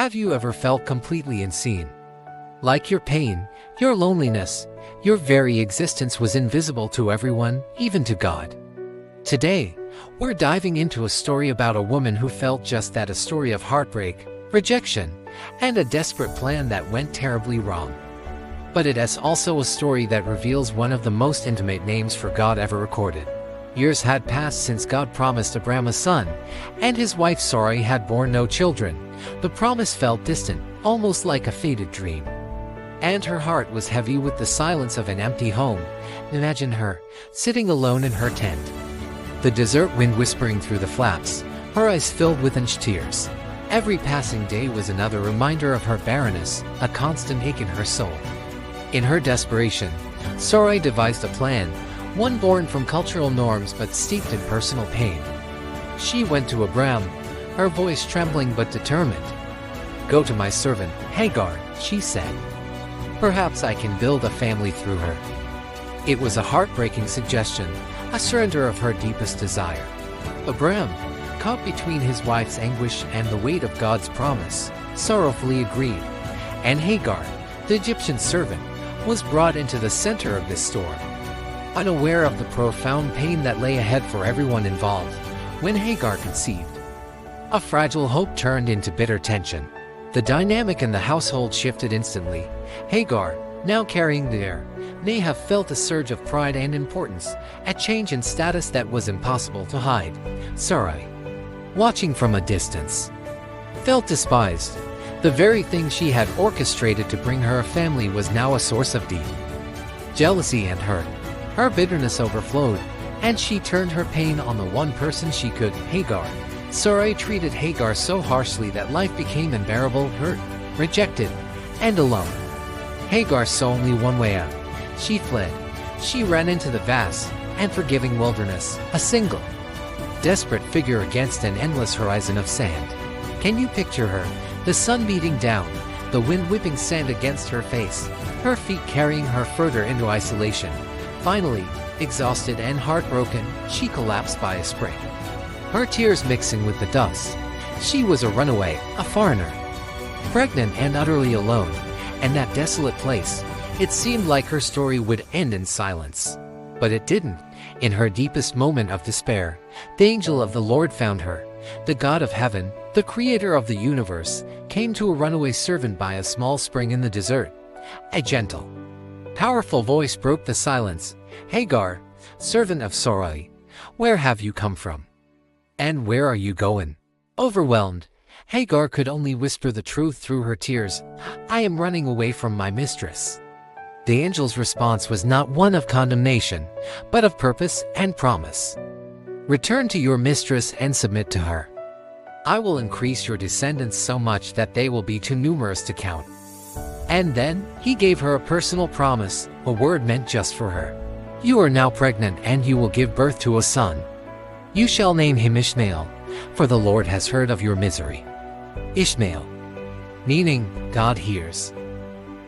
Have you ever felt completely unseen? Like your pain, your loneliness, your very existence was invisible to everyone, even to God. Today, we're diving into a story about a woman who felt just that, a story of heartbreak, rejection, and a desperate plan that went terribly wrong. But it is also a story that reveals one of the most intimate names for God ever recorded. Years had passed since God promised Abram a son, and his wife Sarai had borne no children. The promise felt distant, almost like a faded dream. And her heart was heavy with the silence of an empty home. Imagine her, sitting alone in her tent. The desert wind whispering through the flaps, her eyes filled with tears. Every passing day was another reminder of her barrenness, a constant ache in her soul. In her desperation, Sarai devised a plan, one born from cultural norms but steeped in personal pain. She went to Abram, her voice trembling but determined. "Go to my servant, Hagar," she said. "Perhaps I can build a family through her." It was a heartbreaking suggestion, a surrender of her deepest desire. Abram, caught between his wife's anguish and the weight of God's promise, sorrowfully agreed. And Hagar, the Egyptian servant, was brought into the center of this storm. Unaware of the profound pain that lay ahead for everyone involved, when Hagar conceived, a fragile hope turned into bitter tension. The dynamic in the household shifted instantly. Hagar, now carrying the heir, may have felt a surge of pride and importance, a change in status that was impossible to hide. Sarai, watching from a distance, felt despised. The very thing she had orchestrated to bring her a family was now a source of deep jealousy and hurt. Her bitterness overflowed, and she turned her pain on the one person she could, Hagar. Sarai treated Hagar so harshly that life became unbearable, hurt, rejected, and alone. Hagar saw only one way out. She fled. She ran into the vast and forgiving wilderness, a single, desperate figure against an endless horizon of sand. Can you picture her? The sun beating down, the wind whipping sand against her face, her feet carrying her further into isolation. Finally, exhausted and heartbroken, she collapsed by a spring, her tears mixing with the dust. She was a runaway, a foreigner, pregnant and utterly alone. And that desolate place, it seemed like her story would end in silence. But it didn't. In her deepest moment of despair, the angel of the Lord found her. The God of heaven, the creator of the universe, came to a runaway servant by a small spring in the desert. A gentle, powerful voice broke the silence. "Hagar, servant of Sarai, where have you come from? And where are you going?" Overwhelmed, Hagar could only whisper the truth through her tears. "I am running away from my mistress." The angel's response was not one of condemnation, but of purpose and promise. "Return to your mistress and submit to her. I will increase your descendants so much that they will be too numerous to count." And then, he gave her a personal promise, a word meant just for her. "You are now pregnant and you will give birth to a son. You shall name him Ishmael, for the Lord has heard of your misery." Ishmael, meaning God hears.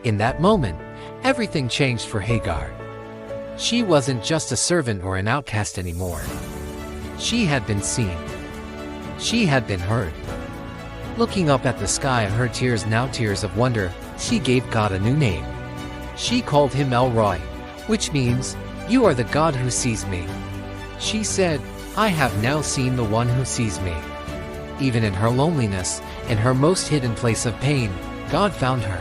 In that moment, everything changed for Hagar. She wasn't just a servant or an outcast anymore. She had been seen. She had been heard. Looking up at the sky, her tears now tears of wonder, she gave God a new name. She called him El Roi, which means, "You are the God who sees me." She said, "I have now seen the one who sees me." Even in her loneliness, in her most hidden place of pain, God found her.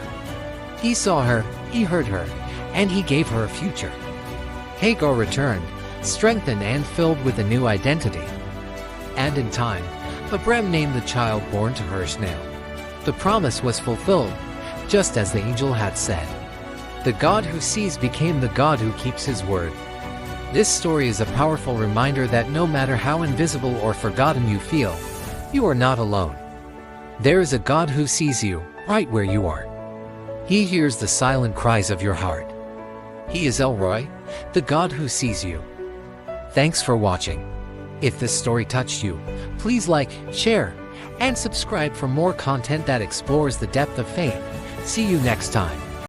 He saw her, he heard her, and he gave her a future. Hagar returned, strengthened and filled with a new identity. And in time, Abram named the child born to her Ishmael. The promise was fulfilled, just as the angel had said. The God who sees became the God who keeps his word. This story is a powerful reminder that no matter how invisible or forgotten you feel, you are not alone. There is a God who sees you, right where you are. He hears the silent cries of your heart. He is El Roi, the God who sees you. Thanks for watching. If this story touched you, please like, share, and subscribe for more content that explores the depth of faith. See you next time.